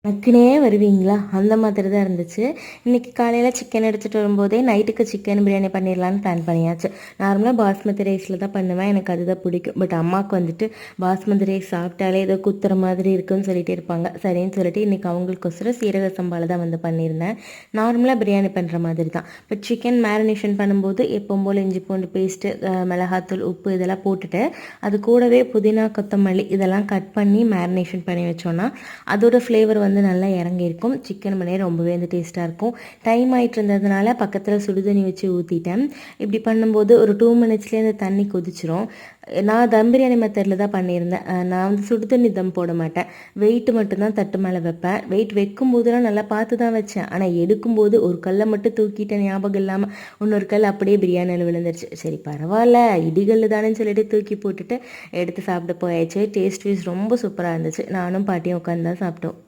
டக்குனே வருவீங்களா? அந்த மாதிரி தான் இருந்துச்சு. இன்றைக்கி காலையில் சிக்கன் எடுத்துகிட்டு வரும்போதே நைட்டுக்கு சிக்கன் பிரியாணி பண்ணிடலான்னு பிளான் பண்ணியாச்சு. நார்மலாக பாஸ்மதி ரைஸில் தான் பண்ணுவேன், எனக்கு அதுதான் பிடிக்கும். பட் அம்மாவுக்கு வந்துட்டு பாஸ்மதி ரைஸ் சாப்பிட்டாலே ஏதோ குத்துற மாதிரி இருக்குன்னு சொல்லிட்டு இருப்பாங்க. சரின்னு சொல்லிட்டு இன்றைக்கி அவங்களுக்கொசரம் சீரக சம்பாவில் தான் வந்து பண்ணியிருந்தேன். நார்மலாக பிரியாணி பண்ணுற மாதிரி தான். பட் சிக்கன் மேரினேஷன் பண்ணும்போது எப்பவும் போல் இஞ்சி பூண்டு பேஸ்ட்டு, மிளகாத்தூள், உப்பு இதெல்லாம் போட்டுட்டு அது கூடவே புதினா கொத்தமல்லி இதெல்லாம் கட் பண்ணி மேரினேஷன் பண்ணி வச்சோன்னா அதோட ஃப்ளேவர் வந்து நல்லா இறங்கியிருக்கும். சிக்கன் பிரியாணி ரொம்பவே வந்து டேஸ்ட்டாக இருக்கும். டைம் ஆகிட்டு இருந்ததுனால பக்கத்தில் சுடுதண்ணி வச்சு ஊற்றிட்டேன். இப்படி பண்ணும்போது ஒரு 2 மினிட்ஸ்லேயே அந்த தண்ணி கொதிச்சிரும். நான் தம் பிரியாணி மெத்தடில் தான் பண்ணியிருந்தேன். நான் வந்து சுடுதண்ணி தம் போட மாட்டேன், வெயிட்டு மட்டும்தான் தட்டு மேலே வைப்பேன். வெயிட் வைக்கும்போதெல்லாம் நல்லா பார்த்து தான் வச்சேன். ஆனால் எடுக்கும்போது ஒரு கல்லை மட்டும் தூக்கிட்டேன், ஞாபகம் இல்லாமல். இன்னொரு கல் அப்படியே பிரியாணியில் விழுந்துருச்சு. சரி பரவாயில்ல, இடிகல் தானேன்னு சொல்லிட்டு தூக்கி போட்டுட்டு எடுத்து சாப்பிட போயாச்சு. டேஸ்ட் வைஸ் ரொம்ப சூப்பராக இருந்துச்சு. நானும் பாட்டியும் உட்காந்து தான் சாப்பிட்டோம்.